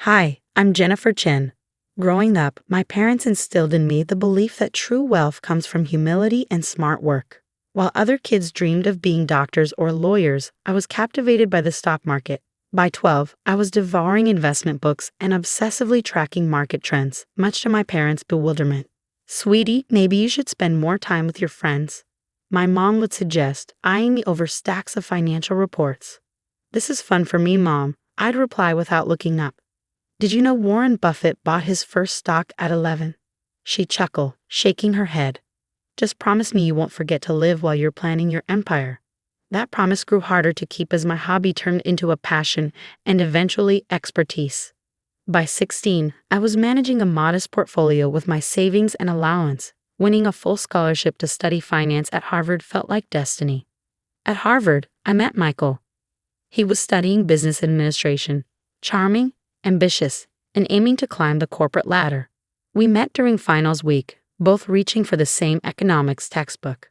Hi, I'm Jennifer Chen. Growing up, my parents instilled in me the belief that true wealth comes from humility and smart work. While other kids dreamed of being doctors or lawyers, I was captivated by the stock market. By 12, I was devouring investment books and obsessively tracking market trends, much to my parents' bewilderment. Sweetie, maybe you should spend more time with your friends. My mom would suggest, eyeing me over stacks of financial reports. This is fun for me, Mom, I'd reply without looking up. Did you know Warren Buffett bought his first stock at 11? She'd chuckle, shaking her head. Just promise me you won't forget to live while you're planning your empire. That promise grew harder to keep as my hobby turned into a passion and eventually expertise. By 16, I was managing a modest portfolio with my savings and allowance. Winning a full scholarship to study finance at Harvard felt like destiny. At Harvard, I met Michael. He was studying business administration, charming, ambitious, and aiming to climb the corporate ladder. We met during finals week, both reaching for the same economics textbook.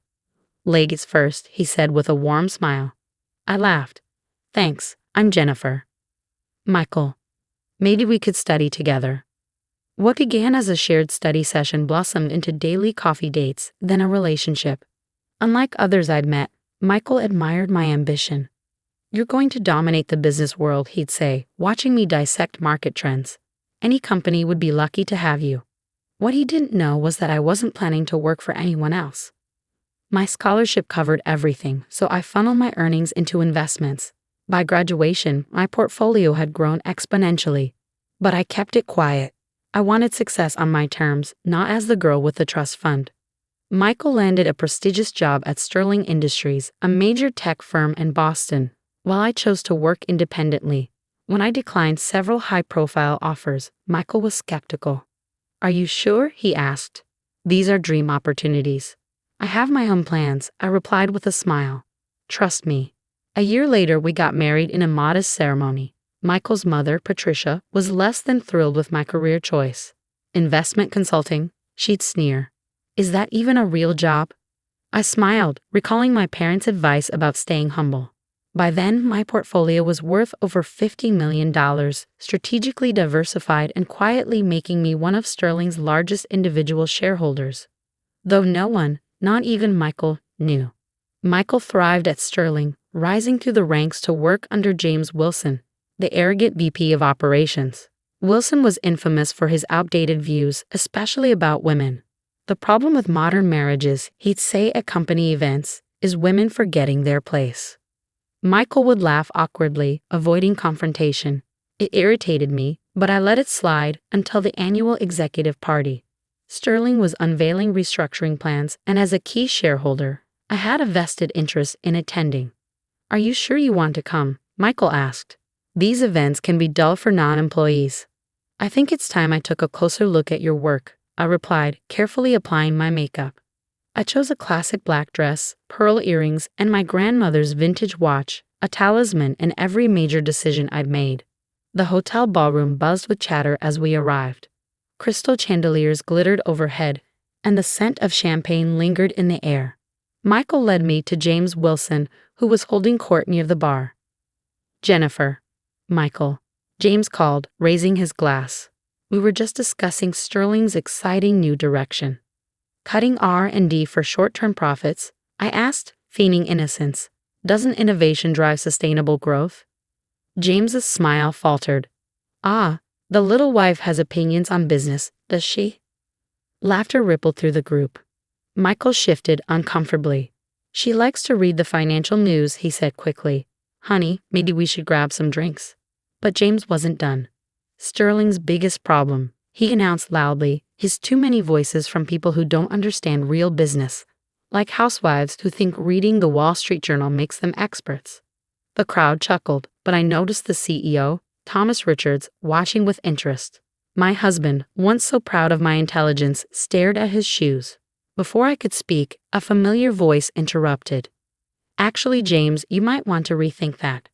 Ladies first, he said with a warm smile. I laughed. Thanks, I'm Jennifer. Michael. Maybe we could study together. What began as a shared study session blossomed into daily coffee dates, then a relationship. Unlike others I'd met, Michael admired my ambition. You're going to dominate the business world, he'd say, watching me dissect market trends. Any company would be lucky to have you. What he didn't know was that I wasn't planning to work for anyone else. My scholarship covered everything, so I funneled my earnings into investments. By graduation, my portfolio had grown exponentially. But I kept it quiet. I wanted success on my terms, not as the girl with the trust fund. Michael landed a prestigious job at Sterling Industries, a major tech firm in Boston, while I chose to work independently. When I declined several high-profile offers, Michael was skeptical. Are you sure? He asked. These are dream opportunities. I have my own plans, I replied with a smile. Trust me. A year later, we got married in a modest ceremony. Michael's mother, Patricia, was less than thrilled with my career choice. Investment consulting, she'd sneer. Is that even a real job? I smiled, recalling my parents' advice about staying humble. By then, my portfolio was worth over $50 million, strategically diversified and quietly making me one of Sterling's largest individual shareholders. Though no one, not even Michael, knew. Michael thrived at Sterling, rising through the ranks to work under James Wilson, the arrogant VP of operations. Wilson was infamous for his outdated views, especially about women. The problem with modern marriages, he'd say at company events, is women forgetting their place. Michael would laugh awkwardly, avoiding confrontation. It irritated me, but I let it slide until the annual executive party. Sterling was unveiling restructuring plans, and as a key shareholder, I had a vested interest in attending. Are you sure you want to come? Michael asked. These events can be dull for non-employees. I think it's time I took a closer look at your work, I replied, carefully applying my makeup. I chose a classic black dress, pearl earrings, and my grandmother's vintage watch, a talisman in every major decision I'd made. The hotel ballroom buzzed with chatter as we arrived. Crystal chandeliers glittered overhead, and the scent of champagne lingered in the air. Michael led me to James Wilson, who was holding court near the bar. Jennifer. Michael. James called, raising his glass. We were just discussing Sterling's exciting new direction. Cutting R&D for short-term profits, I asked, feigning innocence. Doesn't innovation drive sustainable growth? James's smile faltered. Ah, the little wife has opinions on business, does she? Laughter rippled through the group. Michael shifted uncomfortably. She likes to read the financial news, he said quickly. Honey, maybe we should grab some drinks. But James wasn't done. Sterling's biggest problem, he announced loudly, is too many voices from people who don't understand real business, like housewives who think reading the Wall Street Journal makes them experts. The crowd chuckled, but I noticed the CEO, Thomas Richards, watching with interest. My husband, once so proud of my intelligence, stared at his shoes. Before I could speak, a familiar voice interrupted. Actually, James, you might want to rethink that.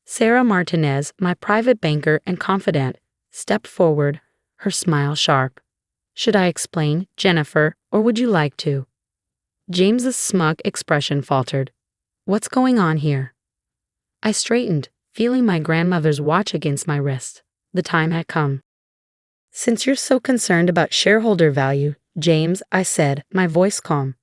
Sarah Martinez, my private banker and confidant, stepped forward, her smile sharp. Should I explain, Jennifer, or would you like to? James's smug expression faltered. What's going on here? I straightened, feeling my grandmother's watch against my wrist. The time had come. Since you're so concerned about shareholder value, James, I said, my voice calm,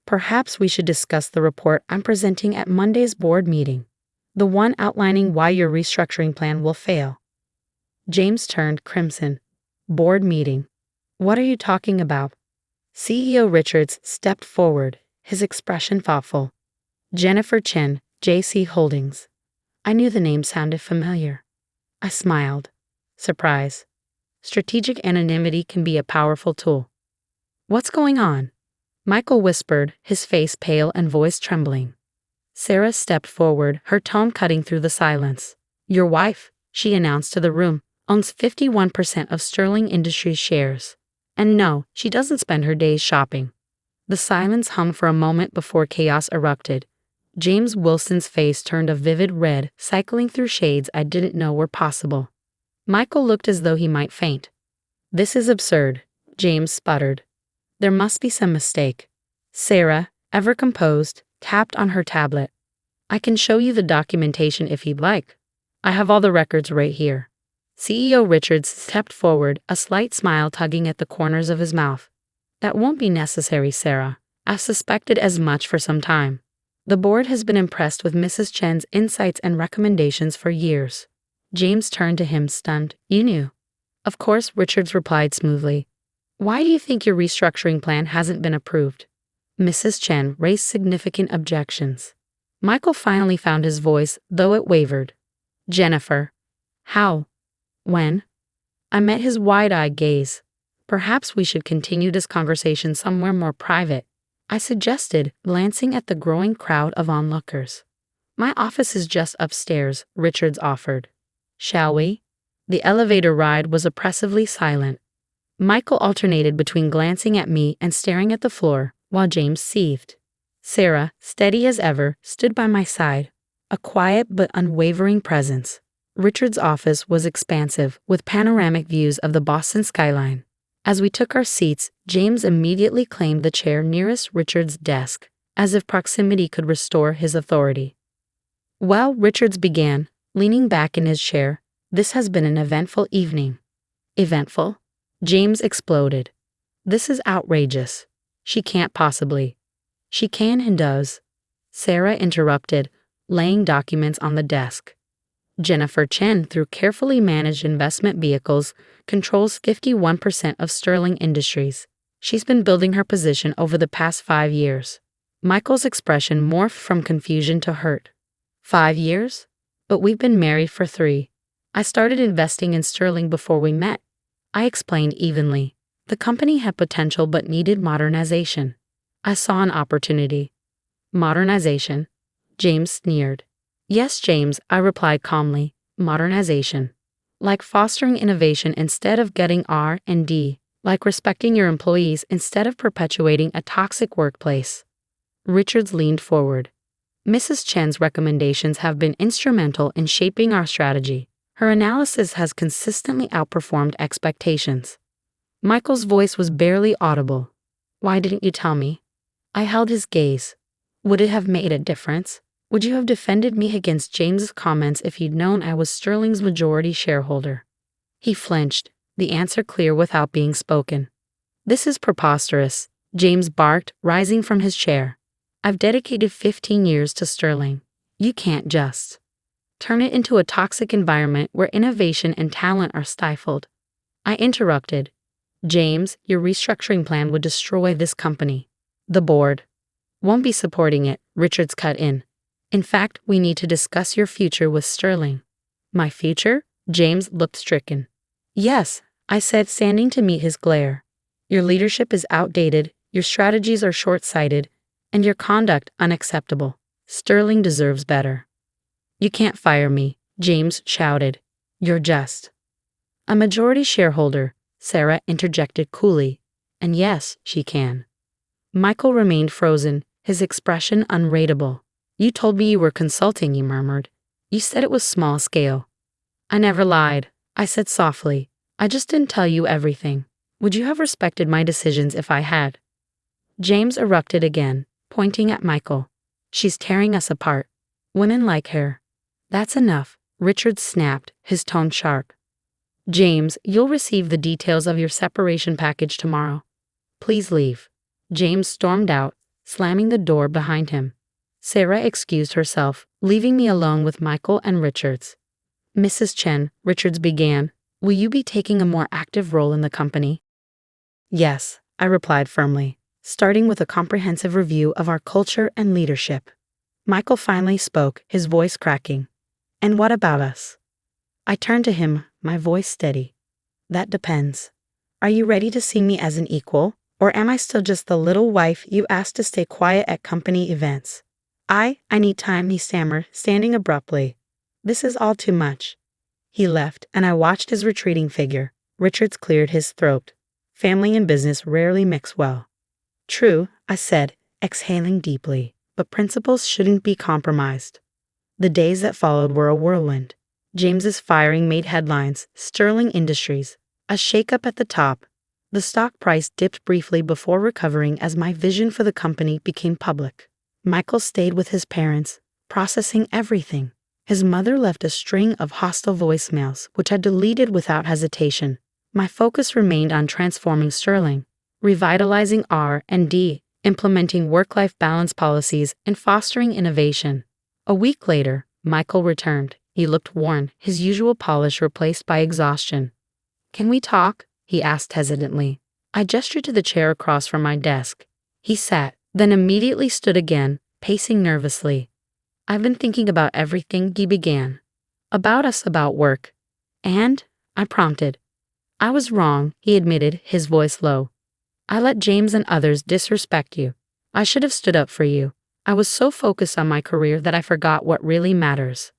perhaps we should discuss the report I'm presenting at Monday's board meeting, the one outlining why your restructuring plan will fail. James turned crimson. Board meeting. What are you talking about? CEO Richards stepped forward, his expression thoughtful. Jennifer Chen, JC Holdings. I knew the name sounded familiar. I smiled. Surprise. Strategic anonymity can be a powerful tool. What's going on? Michael whispered, his face pale and voice trembling. Sarah stepped forward, her tone cutting through the silence. Your wife, she announced to the room, owns 51% of Sterling Industries shares. And no, she doesn't spend her days shopping. The silence hung for a moment before chaos erupted. James Wilson's face turned a vivid red, cycling through shades I didn't know were possible. Michael looked as though he might faint. This is absurd, James sputtered. There must be some mistake. Sarah, ever composed, tapped on her tablet. I can show you the documentation if you'd like. I have all the records right here. CEO Richards stepped forward, a slight smile tugging at the corners of his mouth. That won't be necessary, Sarah. I've suspected as much for some time. The board has been impressed with Mrs. Chen's insights and recommendations for years. James turned to him, stunned. You knew. Of course, Richards replied smoothly. Why do you think your restructuring plan hasn't been approved? Mrs. Chen raised significant objections. Michael finally found his voice, though it wavered. Jennifer. How? When? I met his wide-eyed gaze. Perhaps we should continue this conversation somewhere more private, I suggested, glancing at the growing crowd of onlookers. My office is just upstairs, Richards offered. Shall we? The elevator ride was oppressively silent. Michael alternated between glancing at me and staring at the floor, while James seethed. Sarah, steady as ever, stood by my side, a quiet but unwavering presence. Richard's office was expansive, with panoramic views of the Boston skyline. As we took our seats, James immediately claimed the chair nearest Richard's desk, as if proximity could restore his authority. Well, Richards began, leaning back in his chair, this has been an eventful evening. Eventful? James exploded. This is outrageous. She can't possibly. She can and does. Sarah interrupted, laying documents on the desk. Jennifer Chen, through carefully managed investment vehicles, controls 51% of Sterling Industries. She's been building her position over the past 5 years. Michael's expression morphed from confusion to hurt. 5 years? But we've been married for 3. I started investing in Sterling before we met. I explained evenly. The company had potential but needed modernization. I saw an opportunity. Modernization? James sneered. Yes, James, I replied calmly. Modernization. Like fostering innovation instead of getting R&D. Like respecting your employees instead of perpetuating a toxic workplace. Richards leaned forward. Mrs. Chen's recommendations have been instrumental in shaping our strategy. Her analysis has consistently outperformed expectations. Michael's voice was barely audible. Why didn't you tell me? I held his gaze. Would it have made a difference? Would you have defended me against James's comments if you'd known I was Sterling's majority shareholder? He flinched, the answer clear without being spoken. This is preposterous, James barked, rising from his chair. I've dedicated 15 years to Sterling. You can't just turn it into a toxic environment where innovation and talent are stifled. I interrupted. James, your restructuring plan would destroy this company. The board won't be supporting it, Richards cut in. In fact, we need to discuss your future with Sterling. My future? James looked stricken. Yes, I said, standing to meet his glare. Your leadership is outdated, your strategies are short-sighted, and your conduct unacceptable. Sterling deserves better. You can't fire me, James shouted. You're just a majority shareholder, Sarah interjected coolly. And yes, she can. Michael remained frozen, his expression unreadable. You told me you were consulting, he murmured. You said it was small scale. I never lied, I said softly. I just didn't tell you everything. Would you have respected my decisions if I had? James erupted again, pointing at Michael. She's tearing us apart. Women like her. That's enough, Richard snapped, his tone sharp. James, you'll receive the details of your separation package tomorrow. Please leave. James stormed out, slamming the door behind him. Sarah excused herself, leaving me alone with Michael and Richards. Mrs. Chen, Richards began, will you be taking a more active role in the company? Yes, I replied firmly, starting with a comprehensive review of our culture and leadership. Michael finally spoke, his voice cracking. And what about us? I turned to him, my voice steady. That depends. Are you ready to see me as an equal, or am I still just the little wife you asked to stay quiet at company events? I need time, he stammered, standing abruptly. This is all too much. He left, and I watched his retreating figure. Richards cleared his throat. Family and business rarely mix well. True, I said, exhaling deeply, but principles shouldn't be compromised. The days that followed were a whirlwind. James's firing made headlines, Sterling Industries, a shakeup at the top. The stock price dipped briefly before recovering as my vision for the company became public. Michael stayed with his parents, processing everything. His mother left a string of hostile voicemails, which I deleted without hesitation. My focus remained on transforming Sterling, revitalizing R&D, implementing work-life balance policies, and fostering innovation. A week later, Michael returned. He looked worn, his usual polish replaced by exhaustion. Can we talk? He asked hesitantly. I gestured to the chair across from my desk. He sat, then immediately stood again, pacing nervously. I've been thinking about everything, he began. About us, about work. And? I prompted. I was wrong, he admitted, his voice low. I let James and others disrespect you. I should have stood up for you. I was so focused on my career that I forgot what really matters.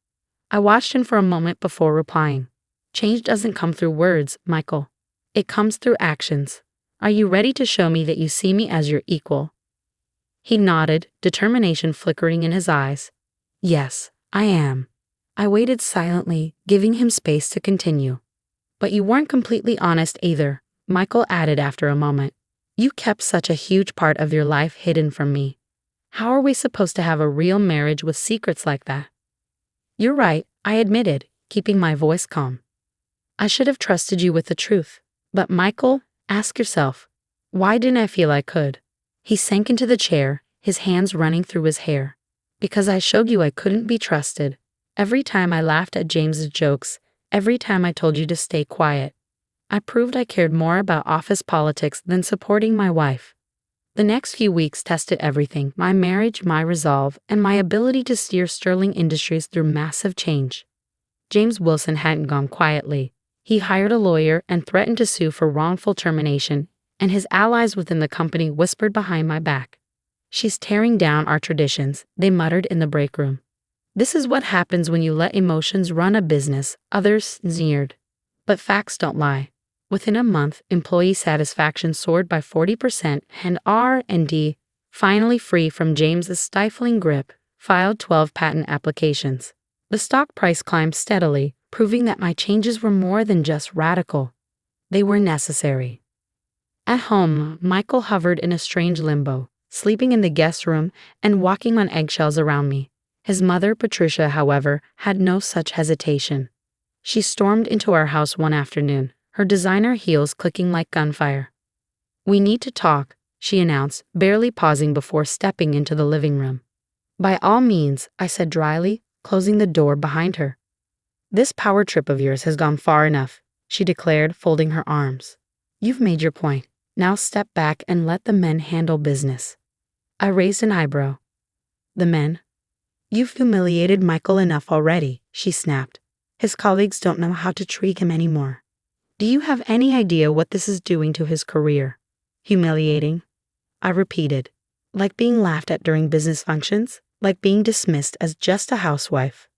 I watched him for a moment before replying. Change doesn't come through words, Michael. It comes through actions. Are you ready to show me that you see me as your equal? He nodded, determination flickering in his eyes. Yes, I am. I waited silently, giving him space to continue. But you weren't completely honest either, Michael added after a moment. You kept such a huge part of your life hidden from me. How are we supposed to have a real marriage with secrets like that? You're right, I admitted, keeping my voice calm. I should have trusted you with the truth. But Michael, ask yourself, why didn't I feel I could? He sank into the chair, his hands running through his hair. Because I showed you I couldn't be trusted. Every time I laughed at James's jokes, every time I told you to stay quiet. I proved I cared more about office politics than supporting my wife. The next few weeks tested everything, my marriage, my resolve, and my ability to steer Sterling Industries through massive change. James Wilson hadn't gone quietly. He hired a lawyer and threatened to sue for wrongful termination, and his allies within the company whispered behind my back. She's tearing down our traditions, they muttered in the break room. This is what happens when you let emotions run a business, others sneered. But facts don't lie. Within a month, employee satisfaction soared by 40%, and R&D, finally free from James's stifling grip, filed 12 patent applications. The stock price climbed steadily, proving that my changes were more than just radical. They were necessary. At home, Michael hovered in a strange limbo, sleeping in the guest room and walking on eggshells around me. His mother, Patricia, however, had no such hesitation. She stormed into our house one afternoon, her designer heels clicking like gunfire. We need to talk, she announced, barely pausing before stepping into the living room. By all means, I said dryly, closing the door behind her. This power trip of yours has gone far enough, she declared, folding her arms. You've made your point. Now step back and let the men handle business. I raised an eyebrow. The men? You've humiliated Michael enough already, she snapped. His colleagues don't know how to treat him anymore. Do you have any idea what this is doing to his career? Humiliating? I repeated. Like being laughed at during business functions? Like being dismissed as just a housewife?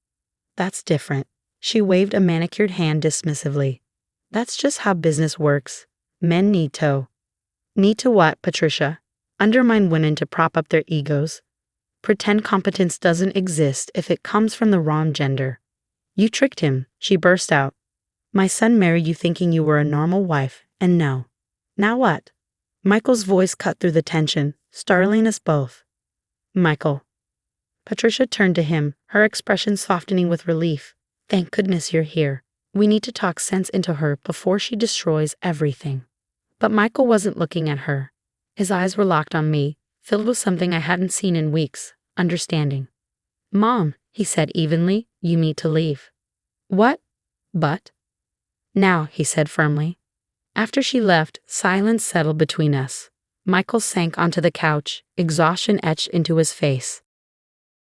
That's different. She waved a manicured hand dismissively. That's just how business works. Men need to. Need to what, Patricia? Undermine women to prop up their egos. Pretend competence doesn't exist if it comes from the wrong gender. You tricked him, she burst out. My son married you thinking you were a normal wife, and no. Now what? Michael's voice cut through the tension, startling us both. Michael. Patricia turned to him, her expression softening with relief. Thank goodness you're here. We need to talk sense into her before she destroys everything. But Michael wasn't looking at her. His eyes were locked on me, filled with something I hadn't seen in weeks, understanding. Mom, he said evenly, you need to leave. What? But? Now, he said firmly. After she left, silence settled between us. Michael sank onto the couch, exhaustion etched into his face.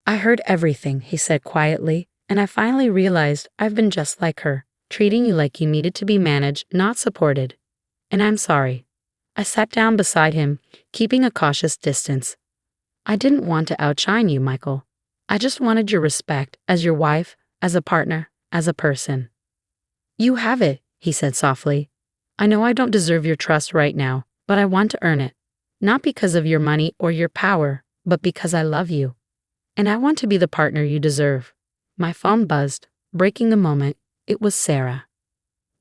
I heard everything, he said quietly, and I finally realized I've been just like her, treating you like you needed to be managed, not supported. And I'm sorry. I sat down beside him, keeping a cautious distance. I didn't want to outshine you, Michael. I just wanted your respect as your wife, as a partner, as a person. You have it, he said softly. I know I don't deserve your trust right now, but I want to earn it. Not because of your money or your power, but because I love you. And I want to be the partner you deserve. My phone buzzed, breaking the moment. It was Sarah.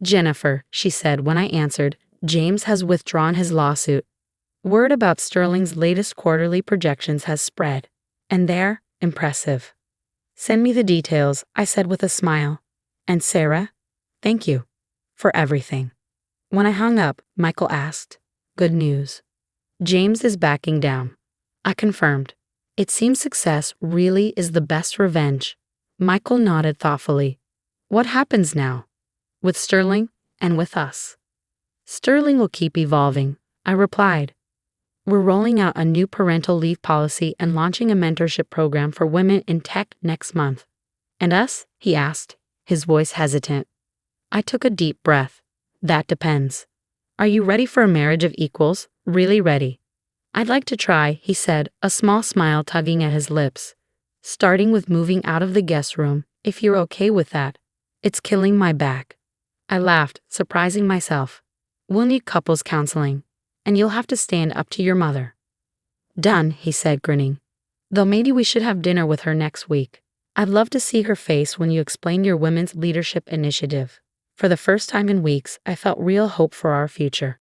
Jennifer, she said when I answered, James has withdrawn his lawsuit. Word about Sterling's latest quarterly projections has spread. And they're impressive. Send me the details, I said with a smile. And Sarah, thank you for everything. When I hung up, Michael asked, good news. James is backing down. I confirmed. It seems success really is the best revenge. Michael nodded thoughtfully. What happens now? With Sterling and with us. Sterling will keep evolving, I replied. We're rolling out a new parental leave policy and launching a mentorship program for women in tech next month. And us? He asked, his voice hesitant. I took a deep breath. That depends. Are you ready for a marriage of equals? Really ready? I'd like to try, he said, a small smile tugging at his lips. Starting with moving out of the guest room, if you're okay with that. It's killing my back. I laughed, surprising myself. We'll need couples counseling, and you'll have to stand up to your mother. Done, he said, grinning. Though maybe we should have dinner with her next week. I'd love to see her face when you explain your women's leadership initiative. For the first time in weeks, I felt real hope for our future.